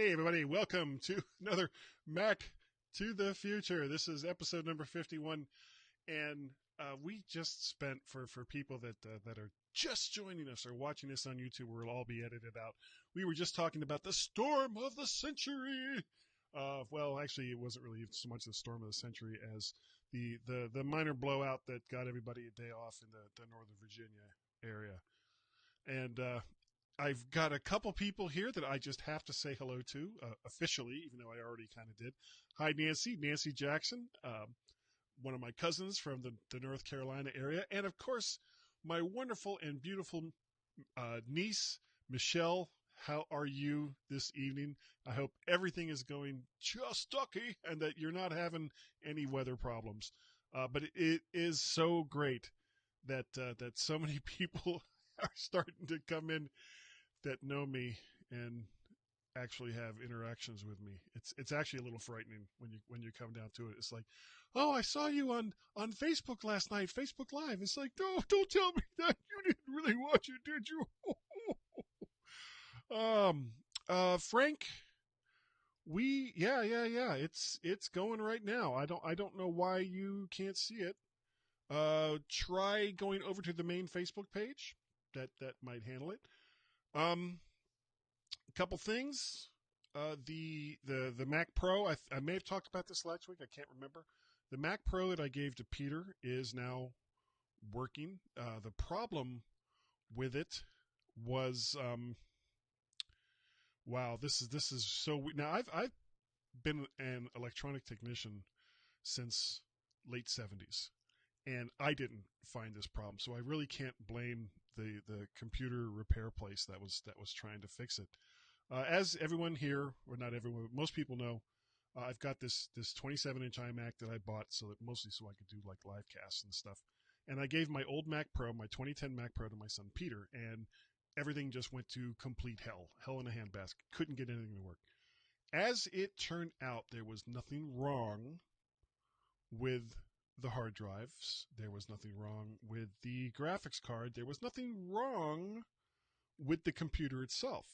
Hey, everybody, welcome to another Mac to the Future. This is episode number 51, and we just spent, for people that are just joining us or watching this on YouTube, where it'll all be edited out, we were just talking about the storm of the century. Well, actually, it wasn't really so much the storm of the century as the minor blowout that got everybody a day off in the Northern Virginia area. And I've got a couple people here that I just have to say hello to officially, even though I already kind of did. Hi, Nancy Jackson, one of my cousins from the North Carolina area. And, of course, my wonderful and beautiful niece, Michelle. How are you this evening? I hope everything is going just ducky and that you're not having any weather problems. But it is so great that so many people are starting to come in that know me and actually have interactions with me. It's actually a little frightening when you come down to it. It's like, oh, I saw you on Facebook last night, Facebook Live. It's like, no, don't tell me that. You didn't really watch it, did you? Frank, yeah. It's going right now. I don't know why you can't see it. Try going over to the main Facebook page. That might handle it. A couple things. The Mac Pro. I may have talked about this last week. I can't remember. The Mac Pro that I gave to Peter is now working. The problem with it was, wow. This is so. Now I've been an electronic technician since late 70s, and I didn't find this problem, so I really can't blame the computer repair place that was trying to fix it. As everyone here, or not everyone, but most people know, I've got this 27-inch iMac that I bought mostly so I could do like live casts and stuff. And I gave my old Mac Pro, my 2010 Mac Pro, to my son Peter, and everything just went to complete hell in a handbasket. Couldn't get anything to work. As it turned out, there was nothing wrong with the hard drives. There was nothing wrong with the graphics card. There was nothing wrong with the computer itself.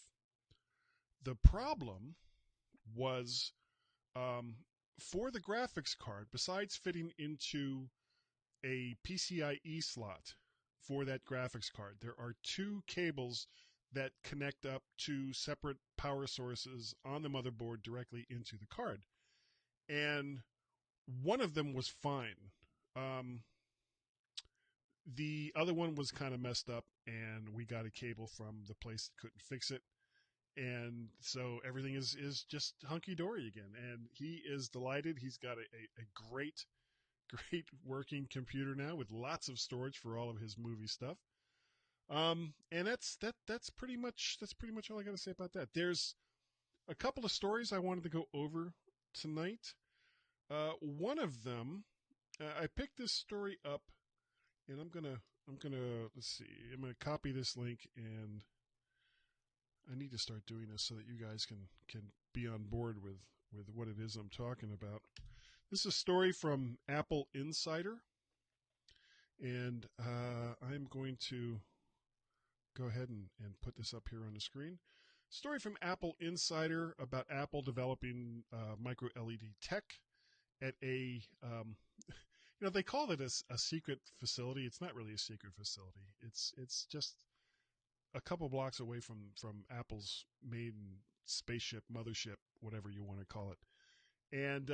The problem was, for the graphics card, besides fitting into a PCIe slot for that graphics card, there are two cables that connect up to separate power sources on the motherboard directly into the card. And one of them was fine. The other one was kind of messed up, and we got a cable from the place that couldn't fix it. And so everything is just hunky-dory again. And he is delighted. He's got a great working computer now with lots of storage for all of his movie stuff. And that's pretty much all I got to say about that. There's a couple of stories I wanted to go over tonight. One of them, I picked this story up, and I'm gonna let's see. I'm gonna copy this link, and I need to start doing this so that you guys can be on board with what it is I'm talking about. This is a story from Apple Insider, and I'm going to go ahead and put this up here on the screen. Story from Apple Insider about Apple developing MicroLED tech at a, they call it a secret facility. It's not really a secret facility. It's just a couple blocks away from Apple's main spaceship, mothership, whatever you want to call it. And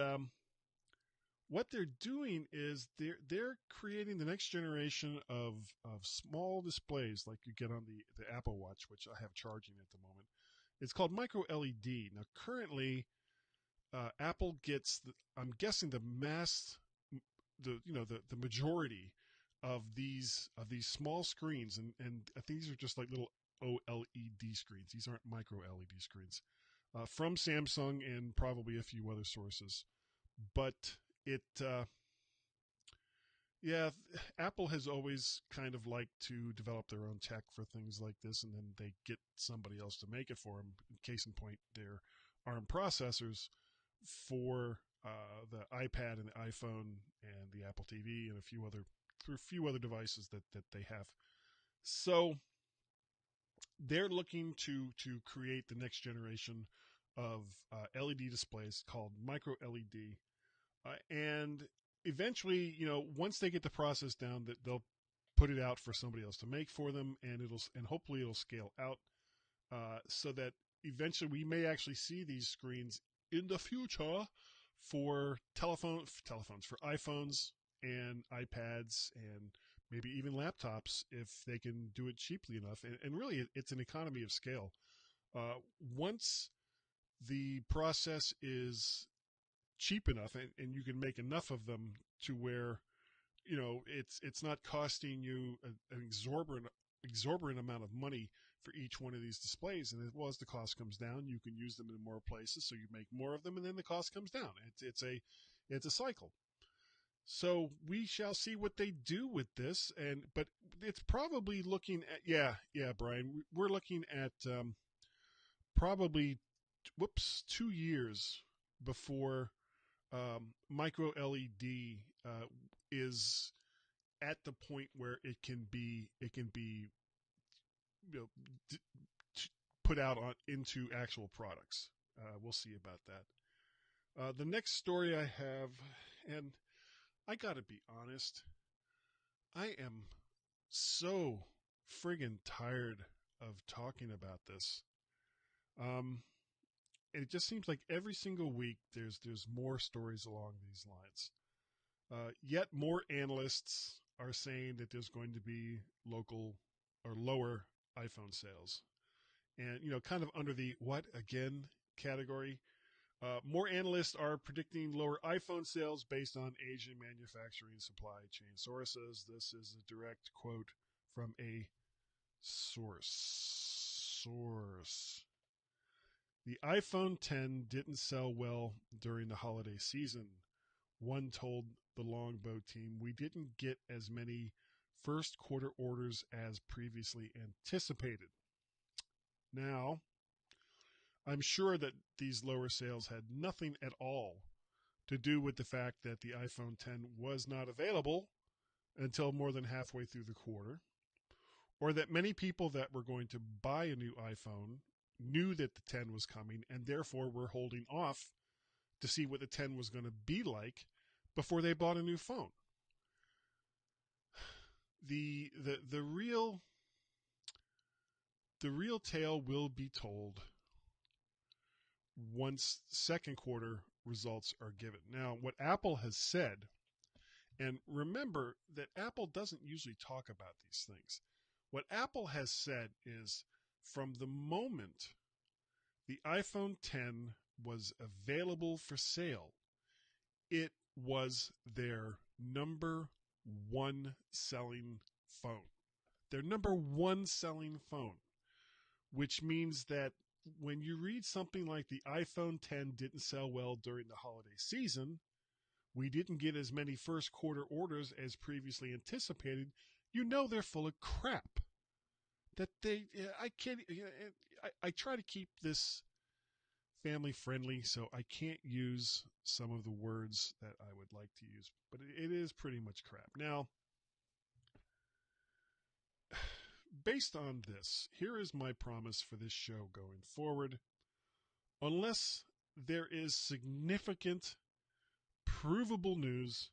what they're doing is they're creating the next generation of small displays like you get on the Apple Watch, which I have charging at the moment. It's called MicroLED. Now, currently, Apple gets, I'm guessing, the majority of these small screens, and I think these are just like little OLED screens. These aren't MicroLED screens, from Samsung and probably a few other sources. But Apple has always kind of liked to develop their own tech for things like this, and then they get somebody else to make it for them. Case in point, their ARM processors for the iPad and the iPhone and the Apple TV and a few other devices that they have. So they're looking to create the next generation of LED displays called MicroLED, and eventually, once they get the process down, that they'll put it out for somebody else to make for them, and hopefully it'll scale out so that eventually we may actually see these screens in the future for telephones, for iPhones and iPads and maybe even laptops if they can do it cheaply enough. And really, it's an economy of scale. Once the process is cheap enough and you can make enough of them to where it's not costing you an exorbitant amount of money for each one of these displays, and as the cost comes down, you can use them in more places, so you make more of them, and then the cost comes down. It's a cycle. So we shall see what they do with this, but it's probably looking at Brian, we're looking at probably 2 years before micro LED is at the point where it can be you know, d- put out into actual products. We'll see about that. The next story I have, and I gotta be honest, I am so friggin' tired of talking about this. Um, it just seems like every single week there's more stories along these lines. Yet more analysts are saying that there's going to be local or lower iPhone sales. And, kind of under the what again category, more analysts are predicting lower iPhone sales based on Asian manufacturing supply chain sources. This is a direct quote from a source. The iPhone 10 didn't sell well during the holiday season. One told the Longbow team, "We didn't get as many first quarter orders as previously anticipated." Now, I'm sure that these lower sales had nothing at all to do with the fact that the iPhone 10 was not available until more than halfway through the quarter, or that many people that were going to buy a new iPhone knew that the 10 was coming and therefore were holding off to see what the 10 was going to be like before they bought a new phone. The real tale will be told once second quarter results are given. Now, what Apple has said, and remember that Apple doesn't usually talk about these things. What Apple has said is from the moment the iPhone 10 was available for sale, it was their number one selling phone. Their number one selling phone, which means that when you read something like the iPhone 10 didn't sell well during the holiday season, we didn't get as many first quarter orders as previously anticipated, they're full of crap. That I can't, I try to keep this family friendly, so I can't use some of the words that I would like to use, but it is pretty much crap. Now, based on this, here is my promise for this show going forward. Unless there is significant, provable news,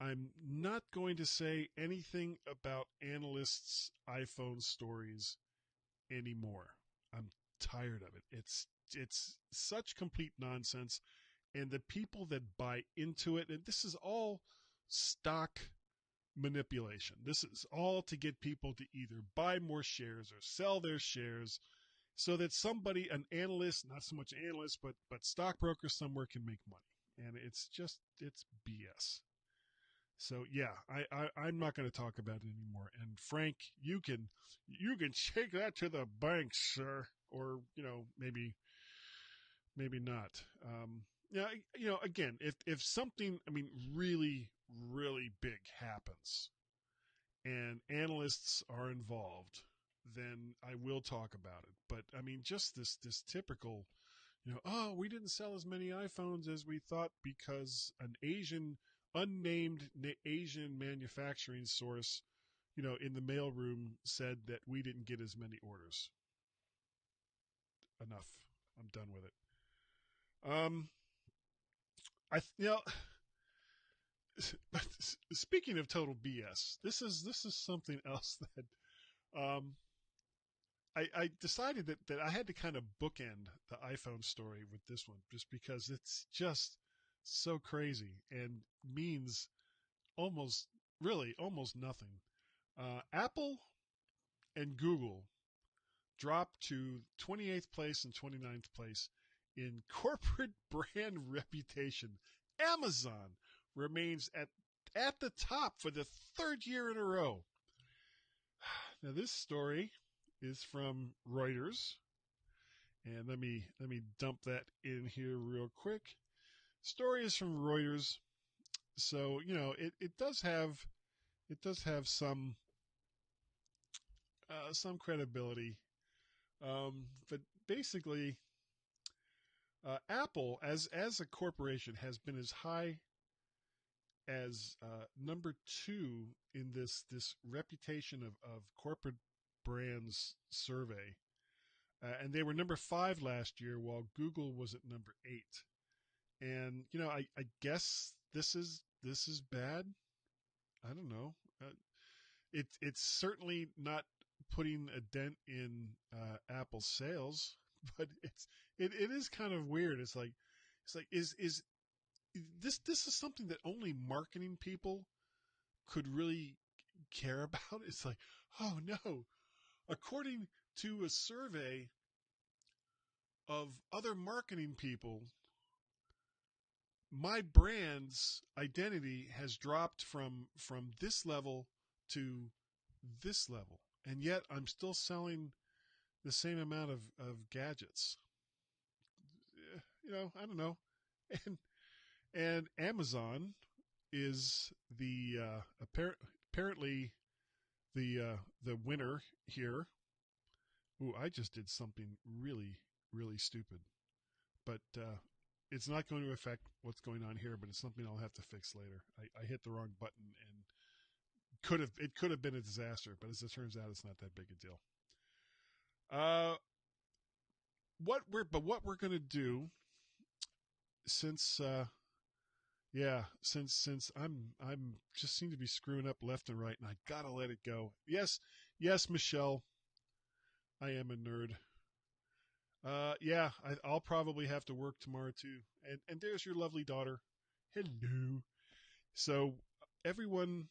I'm not going to say anything about analysts' iPhone stories anymore. I'm tired of it. It's such complete nonsense, and the people that buy into it, and this is all stock manipulation. This is all to get people to either buy more shares or sell their shares so that somebody, an analyst, not so much analyst, but stockbroker somewhere can make money. And it's BS. So yeah, I'm not going to talk about it anymore. And Frank, you can take that to the bank, sir, or maybe not. Yeah, again, if something, really really big happens, and analysts are involved, then I will talk about it. But just this typical, oh, we didn't sell as many iPhones as we thought because an unnamed Asian manufacturing source, in the mailroom said that we didn't get as many orders. Enough. I'm done with it. You know, but speaking of total BS, this is something else that I decided that I had to kind of bookend the iPhone story with this one, just because it's just so crazy and means almost, really, almost nothing. Apple and Google dropped to 28th place and 29th place in corporate brand reputation. Amazon remains at the top for the third year in a row. Now, this story is from Reuters, and let me dump that in here real quick. Story is from Reuters, so it does have some credibility, but basically, Apple as a corporation has been as high as number 2 in this reputation of corporate brands survey. And they were number 5 last year, while Google was at number 8. And I guess this is bad. I don't know. It's certainly not putting a dent in Apple's sales, but it is kind of weird. It's like is this is something that only marketing people could really care about? It's like, oh no, according to a survey of other marketing people, my brand's identity has dropped from this level to this level, and yet I'm still selling the same amount of gadgets. I don't know. And Amazon is the apparently the winner here. Ooh, I just did something really, really stupid, but it's not going to affect what's going on here. But it's something I'll have to fix later. I hit the wrong button, and it could have been a disaster. But as it turns out, it's not that big a deal. What we're going to do, since since I'm just seem to be screwing up left and right, and I gotta let it go. Yes, Michelle, I am a nerd. I'll probably have to work tomorrow too. And there's your lovely daughter. Hello. So everyone,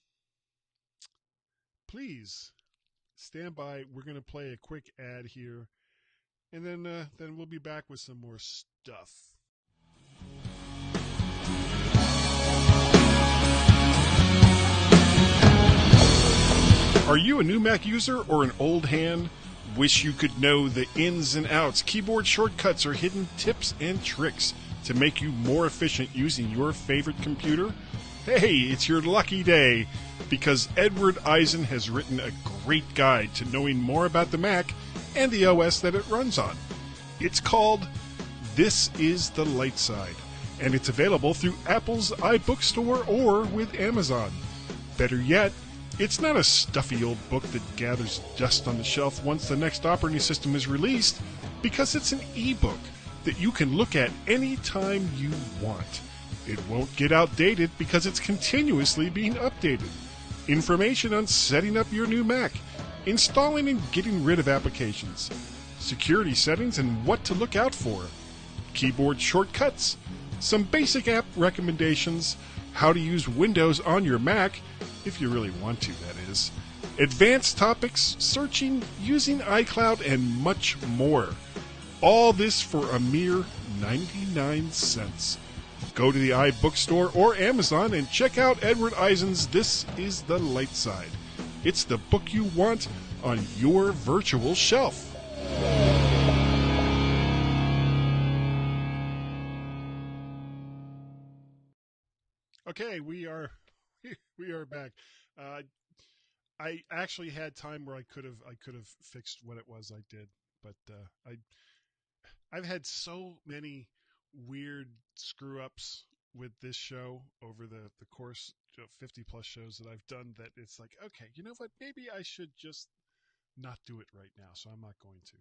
please stand by. We're gonna play a quick ad here, and then we'll be back with some more stuff. Are you a new Mac user or an old hand? Wish you could know the ins and outs, keyboard shortcuts, or hidden tips and tricks to make you more efficient using your favorite computer? Hey, it's your lucky day, because Edward Eisen has written a great guide to knowing more about the Mac and the OS that it runs on. It's called This is the Light Side, and it's available through Apple's iBookstore or with Amazon. Better yet, it's not a stuffy old book that gathers dust on the shelf once the next operating system is released, because it's an e-book that you can look at any time you want. It won't get outdated because it's continuously being updated. Information on setting up your new Mac, installing and getting rid of applications, security settings and what to look out for, keyboard shortcuts, some basic app recommendations, how to use Windows on your Mac, if you really want to, that is, advanced topics, searching, using iCloud, and much more. All this for a mere 99 cents. Go to the iBookstore or Amazon and check out Edward Eisen's This is the Light Side. It's the book you want on your virtual shelf. Okay, we are back. I actually had time where I could have fixed what it was I did, but I've had so many weird screw ups with this show over the course of 50 plus shows that I've done, that it's like, okay, you know what? Maybe I should just not do it right now. So I'm not going to.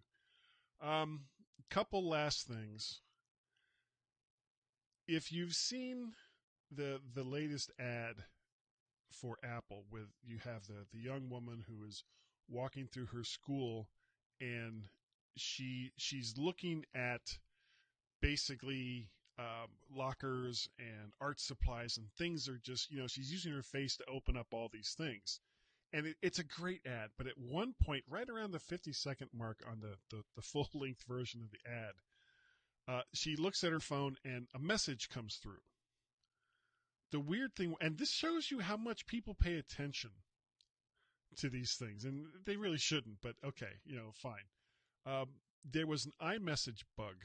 couple last things. If you've seen the latest ad for Apple, with you have the young woman who is walking through her school, and she's looking at basically lockers and art supplies, and things are just, she's using her face to open up all these things. And it's a great ad, but at one point, right around the 50-second mark on the full length version of the ad, she looks at her phone and a message comes through. The weird thing, and this shows you how much people pay attention to these things, and they really shouldn't, but okay, fine. There was an iMessage bug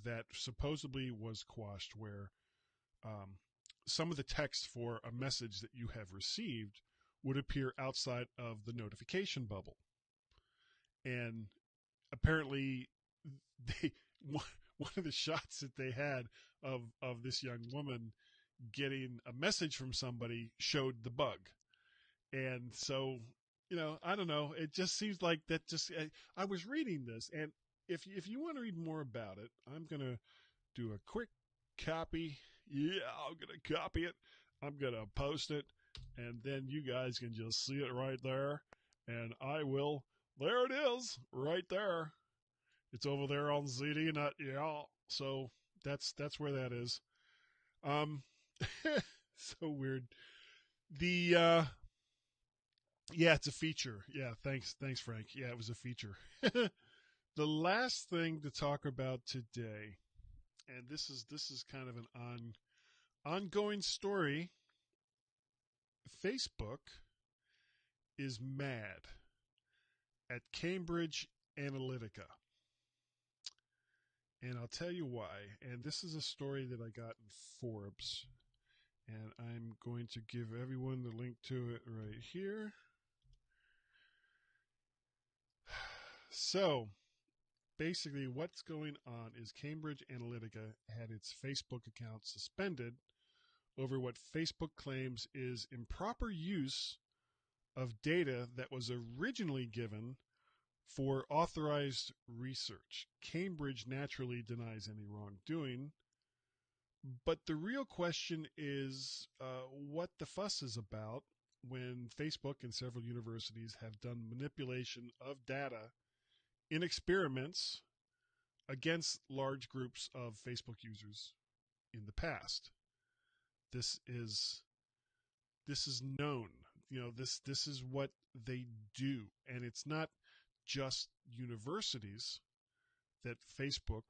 that supposedly was quashed, where um, some of the text for a message that you have received would appear outside of the notification bubble. And apparently, they one of the shots that they had of this young woman getting a message from somebody showed the bug. And so, I don't know. It just seems like that. I was reading this, and if you want to read more about it, I'm gonna do a quick copy. Yeah, I'm gonna copy it. I'm gonna post it, and then you guys can just see it right there. And I will. There it is, right there. It's over there on ZD Nut. Yeah. So that's where that is. Um, so weird. The Yeah, it's a feature. Yeah, thanks, Frank. Yeah, it was a feature. The last thing to talk about today, and this is kind of an ongoing story. Facebook is mad at Cambridge Analytica. And I'll tell you why. And this is a story that I got in Forbes. And I'm going to give everyone the link to it right here. So, basically, what's going on is Cambridge Analytica had its Facebook account suspended over what Facebook claims is improper use of data that was originally given for authorized research. Cambridge naturally denies any wrongdoing, but the real question is what the fuss is about when Facebook and several universities have done manipulation of data in experiments against large groups of Facebook users in the past. This is known. This is what they do, and it's not just universities that Facebook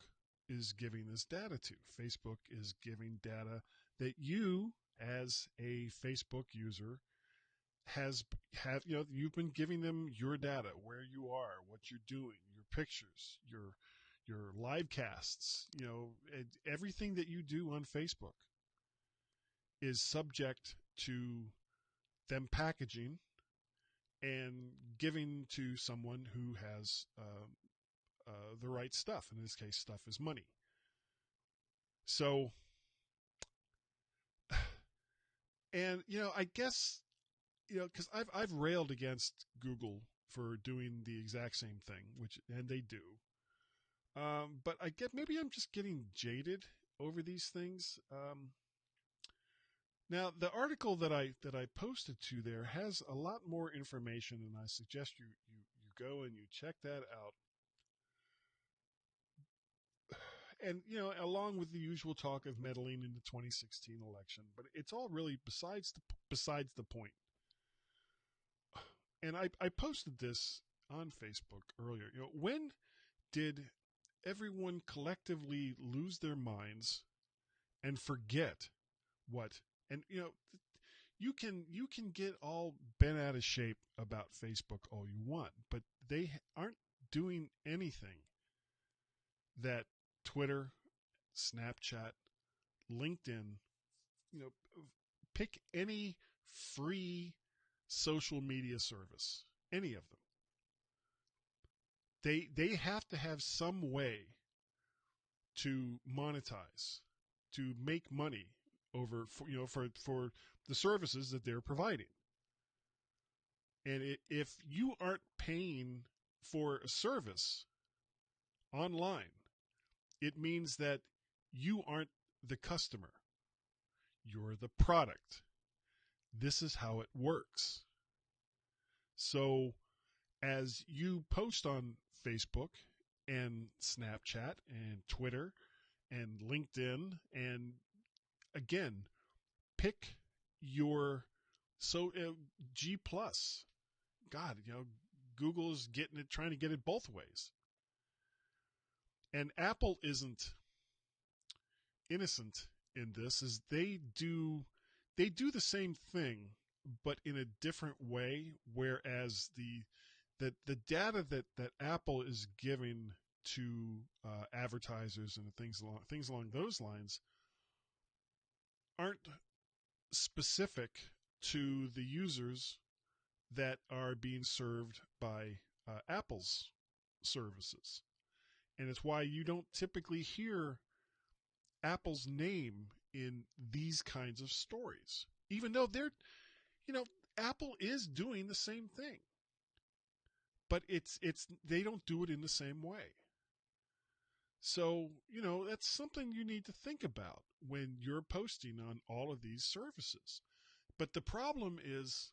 is giving this data to. Facebook is giving data that you, as a Facebook user, you've been giving them your data, where you are, what you're doing, your pictures, your live casts, everything that you do on Facebook is subject to them packaging and giving to someone who has the right stuff. In this case, stuff is money. So, and I guess because I've railed against Google for doing the exact same thing, and they do. But I get maybe I'm just getting jaded over these things. Now, the article that I posted to there has a lot more information, and I suggest you go and you check that out. And along with the usual talk of meddling in the 2016 election, but it's all really besides the point. And I posted this on Facebook earlier. When did everyone collectively lose their minds and forget what? And you can get all bent out of shape about Facebook all you want, but they aren't doing anything that Twitter, Snapchat, LinkedIn, pick any free social media service, any of them. They have to have some way to monetize, to make money over for the services that they're providing. And if you aren't paying for a service online, It means that you aren't the customer. You're the product. This is how it works. So as you post on Facebook and Snapchat and Twitter and LinkedIn, and again, pick your G plus. God, Google is getting it, trying to get it both ways. And Apple isn't innocent in this, is they do the same thing, but in a different way. Whereas the data that Apple is giving to advertisers and things along those lines aren't specific to the users that are being served by Apple's services. And it's why you don't typically hear Apple's name in these kinds of stories, even though Apple is doing the same thing, but they don't do it in the same way. So, that's something you need to think about when you're posting on all of these services. But the problem is,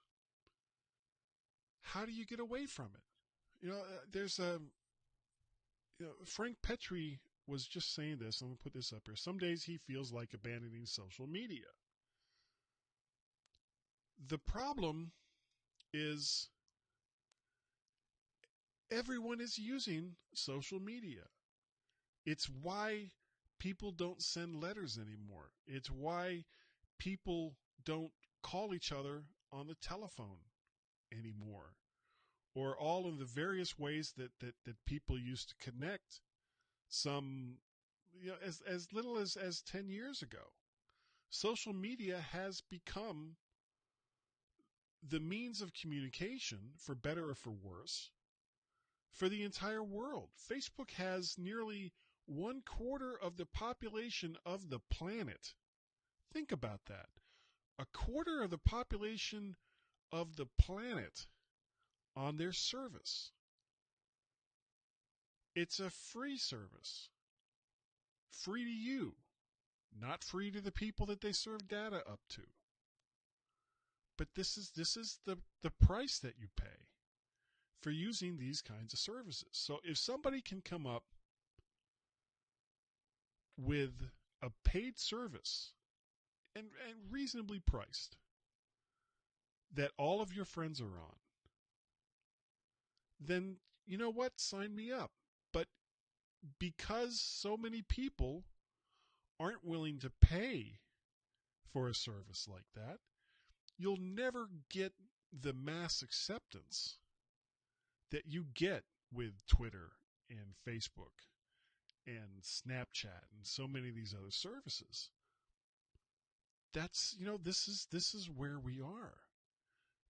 how do you get away from it? There's Frank Petrie was just saying this. I'm going to put this up here. Some days he feels like abandoning social media. The problem is everyone is using social media. It's why people don't send letters anymore. It's why people don't call each other on the telephone anymore, or all of the various ways that people used to connect as little as 10 years ago. Social media has become the means of communication, for better or for worse, for the entire world. Facebook has nearly 1/4 of the population of the planet. Think about that. 1/4 of the population of the planet on their service. It's a free service. Free to you, not free to the people that they serve data up to. But this is the price that you pay for using these kinds of services. So if somebody can come up with a paid service and reasonably priced that all of your friends are on, then you know what? Sign me up. But because so many people aren't willing to pay for a service like that, you'll never get the mass acceptance that you get with Twitter and Facebook and Snapchat and so many of these other services. That's, this is where we are.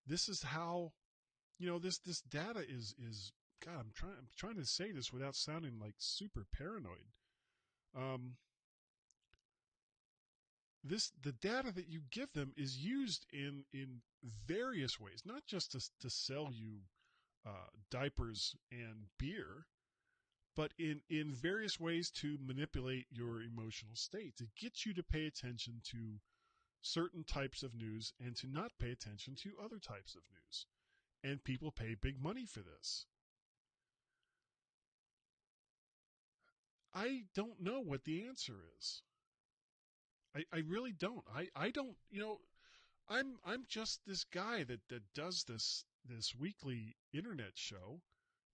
This is how, this data is God, I'm trying to say this without sounding like super paranoid. The data that you give them is used in various ways, not just to sell you diapers and beer, but in various ways to manipulate your emotional state, to get you to pay attention to certain types of news and to not pay attention to other types of news. And people pay big money for this. I don't know what the answer is. I really don't. I don't, I'm just this guy that does this weekly internet show,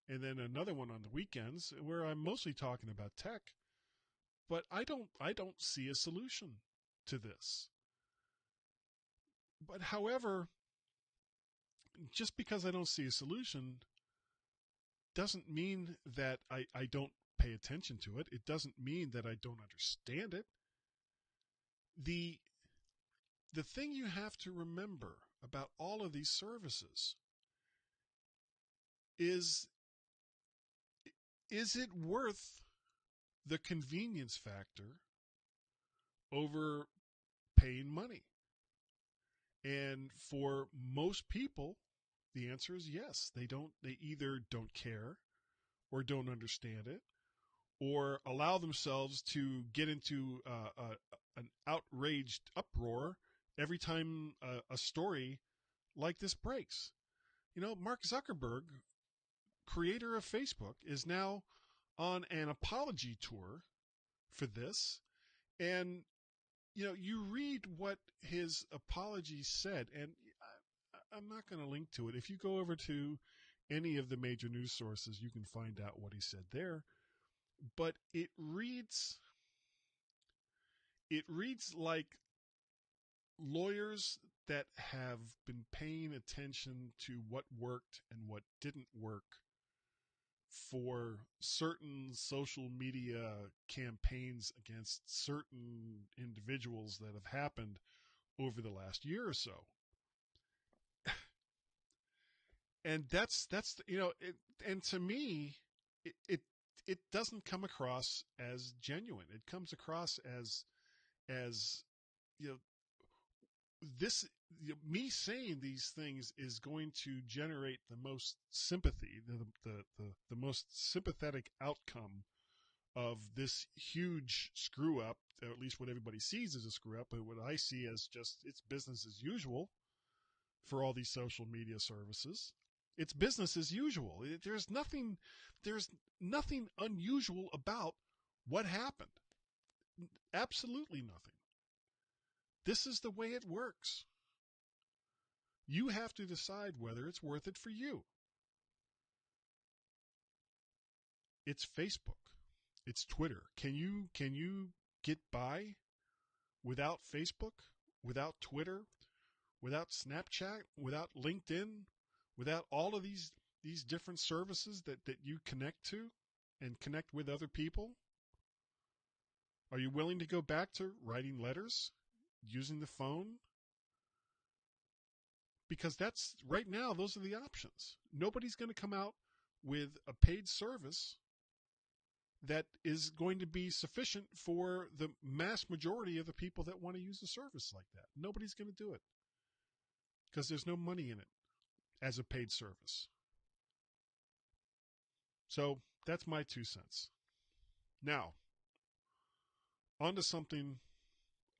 and then another one on the weekends where I'm mostly talking about tech. But I don't see a solution to this. But however, just because I don't see a solution doesn't mean that I don't pay attention to it. It doesn't mean that I don't understand it. The thing you have to remember about all of these services is it worth the convenience factor over paying money? And for most people, the answer is yes. They either don't care or don't understand it, or allow themselves to get into an outraged uproar every time a story like this breaks. Mark Zuckerberg, creator of Facebook, is now on an apology tour for this. And, you read what his apology said, and I'm not going to link to it. If you go over to any of the major news sources, you can find out what he said there. But it reads like lawyers that have been paying attention to what worked and what didn't work for certain social media campaigns against certain individuals that have happened over the last year or so. And that's and to me, it doesn't come across as genuine. It comes across as you know this me saying these things is going to generate the most sympathy, the most sympathetic outcome of this huge screw up, or at least what everybody sees as a screw up, but what I see as just it's business as usual for all these social media services. It's business as usual. There's nothing unusual about what happened. Absolutely nothing. This is the way it works. You have to decide whether it's worth it for you. It's Facebook. It's Twitter. Can you get by without Facebook, without Twitter, without Snapchat, without LinkedIn, without all of these different services that you connect to and connect with other people? Are you willing to go back to writing letters, using the phone? Because that's right now, those are the options. Nobody's going to come out with a paid service that is going to be sufficient for the mass majority of the people that want to use a service like that. Nobody's going to do it because there's no money in it as a paid service. So that's my 2 cents. Now, on to something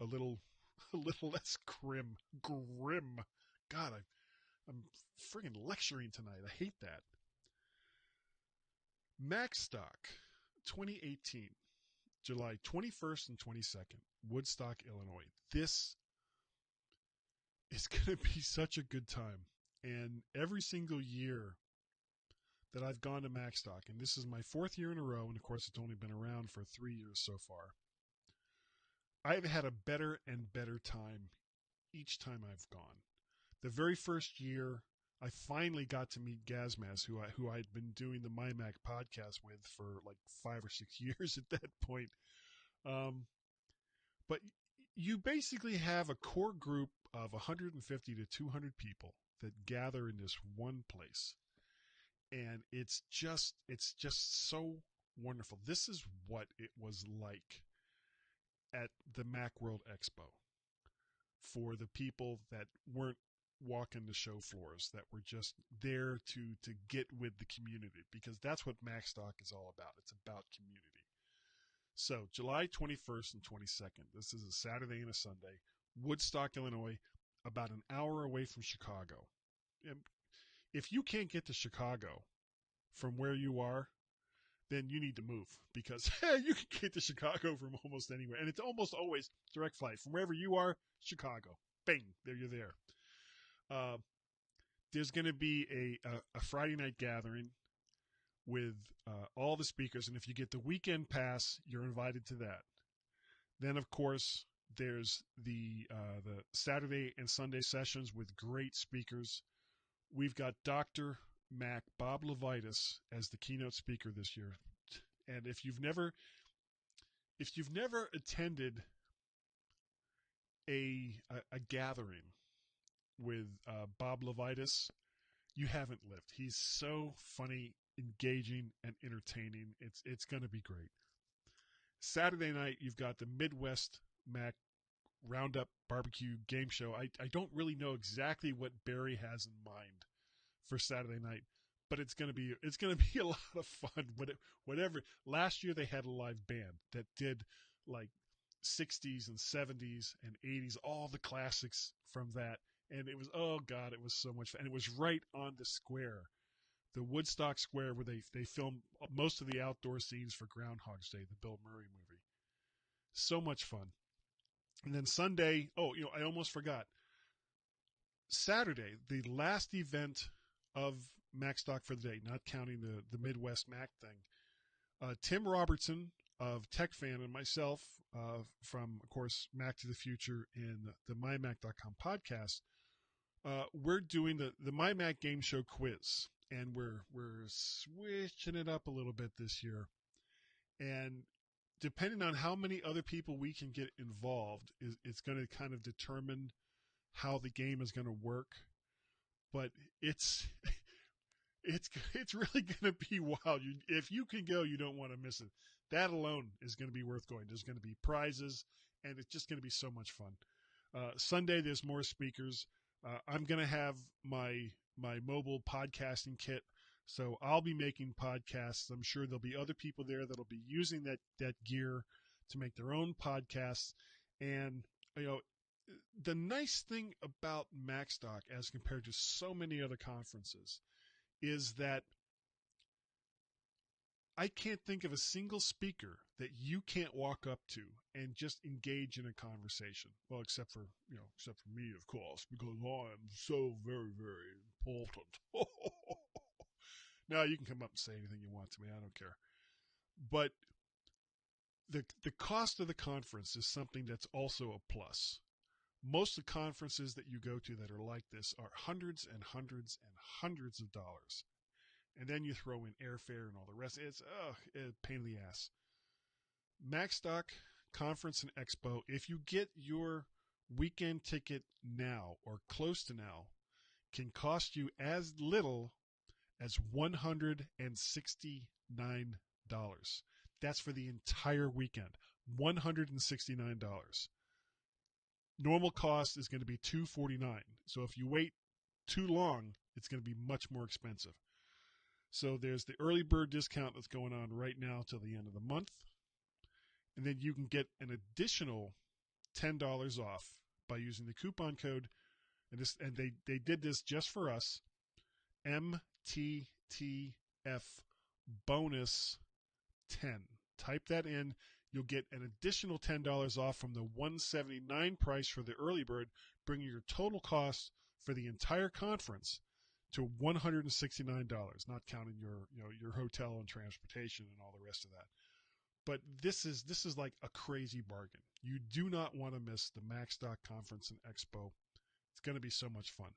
a little less grim. God, I'm friggin' lecturing tonight. I hate that. Macstock 2018, July 21st and 22nd, Woodstock, Illinois. This is going to be such a good time. And every single year that I've gone to Macstock, and this is my 4th year in a row, and of course it's only been around for 3 years so far, I've had a better and better time each time I've gone. The very first year, I finally got to meet Gazmaz, who I'd been doing the MyMac podcast with for like 5 or 6 years at that point. But you basically have a core group of 150 to 200 people that gather in this one place. And it's just so wonderful. This is what it was like at the Macworld Expo for the people that weren't walking the show floors, that were just there to get with the community, because that's what Macstock is all about. It's about community. So July 21st and 22nd, this is a Saturday and a Sunday, Woodstock, Illinois, about an hour away from Chicago. And if you can't get to Chicago from where you are, then you need to move, because you can get to Chicago from almost anywhere. And it's almost always direct flight. From wherever you are, Chicago. Bang, there you're there. There's going to be a Friday night gathering with all the speakers. And if you get the weekend pass, you're invited to that. Then, of course, there's the Saturday and Sunday sessions with great speakers. We've got Dr. Mac Bob Levitas as the keynote speaker this year. And if you've never attended a gathering with Bob Levitas, you haven't lived. He's so funny, engaging, and entertaining. It's going to be great. Saturday night, you've got the Midwest Mac Roundup Barbecue Game Show. I don't really know exactly what Barry has in mind for Saturday night, but it's gonna be a lot of fun. Whatever. Last year they had a live band that did like 60s and 70s and 80s, all the classics from that, and it was, oh god, it was so much fun. And it was right on the square, the Woodstock Square, where they filmed most of the outdoor scenes for Groundhog's Day, the Bill Murray movie. So much fun. And then Sunday, oh, I almost forgot. Saturday, the last event of Macstock for the day, not counting the Midwest Mac thing. Tim Robertson of TechFan and myself, from, of course, Mac to the Future and the MyMac.com podcast, we're doing the MyMac Game Show quiz, and we're switching it up a little bit this year. And depending on how many other people we can get involved, it's going to kind of determine how the game is going to work. But it's it's really going to be wild. If you can go, you don't want to miss it. That alone is going to be worth going. There's going to be prizes, and it's just going to be so much fun. Sunday, there's more speakers. I'm going to have my mobile podcasting kit, so I'll be making podcasts. I'm sure there'll be other people there that'll be using that gear to make their own podcasts. And the nice thing about Macstock, as compared to so many other conferences, is that I can't think of a single speaker that you can't walk up to and just engage in a conversation. Well, except for me, of course, because I'm so very, very important. No, you can come up and say anything you want to me. I don't care. But the cost of the conference is something that's also a plus. Most of the conferences that you go to that are like this are hundreds and hundreds and hundreds of dollars. And then you throw in airfare and all the rest. It's a pain in the ass. Macstock Conference and Expo, if you get your weekend ticket now or close to now, can cost you as little as $169. That's for the entire weekend. $169. Normal cost is going to be $249. So if you wait too long, it's going to be much more expensive. So there's the early bird discount that's going on right now till the end of the month. And then you can get an additional $10 off by using the coupon code. And they did this just for us. MTTF bonus 10. Type that in. You'll get an additional $10 off from the $179 price for the early bird, bringing your total cost for the entire conference to $169, not counting your hotel and transportation and all the rest of that. But this is like a crazy bargain. You do not want to miss the Macstock Conference and Expo. It's going to be so much fun.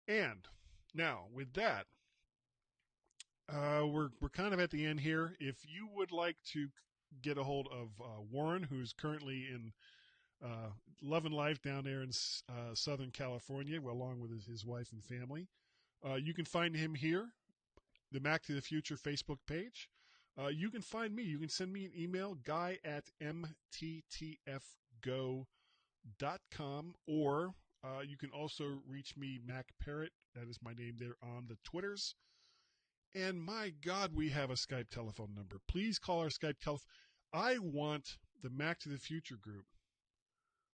And now with that, we're kind of at the end here. If you would like to get a hold of Warren, who's currently in loving life down there in Southern California, along with his wife and family, you can find him here, the Mac to the Future Facebook page. You can find me. You can send me an email, guy@mttfgo.com, or you can also reach me, Mac Parrot. That is my name there on the Twitters. And my God, we have a Skype telephone number. Please call our Skype telephone. I want the Mac to the Future group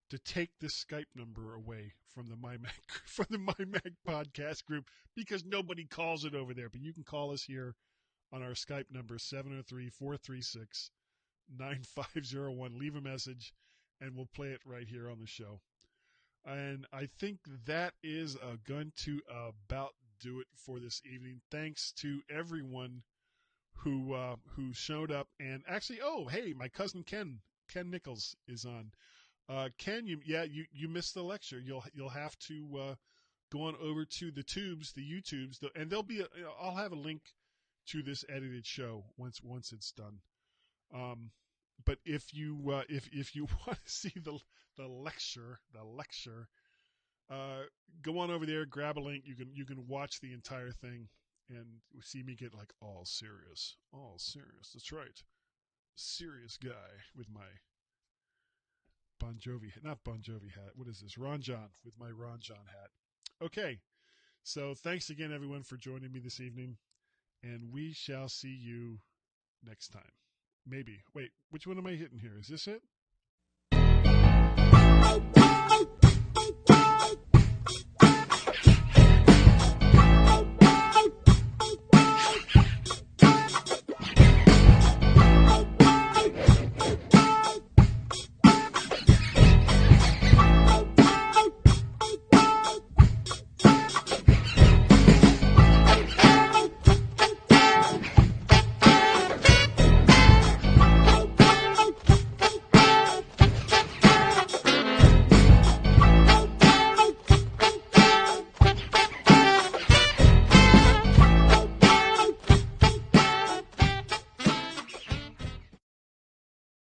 to take this Skype number away from the MyMac podcast group, because nobody calls it over there. But you can call us here on our Skype number, 703-436-9501. Leave a message, and we'll play it right here on the show. And I think that is going to about do it for this evening. Thanks to everyone who showed up. And actually, hey, my cousin Ken Nichols is on. Ken, you missed the lecture. You'll have to go on over to the YouTubes, and there'll be I'll have a link to this edited show once it's done. But if you want to see the lecture, go on over there, grab a link. You can watch the entire thing and see me get like all serious. That's right, serious guy with my not Bon Jovi hat. What is this? Ron John, with my Ron John hat. Okay, So thanks again, everyone, for joining me this evening, and we shall see you next time. Maybe. Wait, which one am I hitting here? Is this it?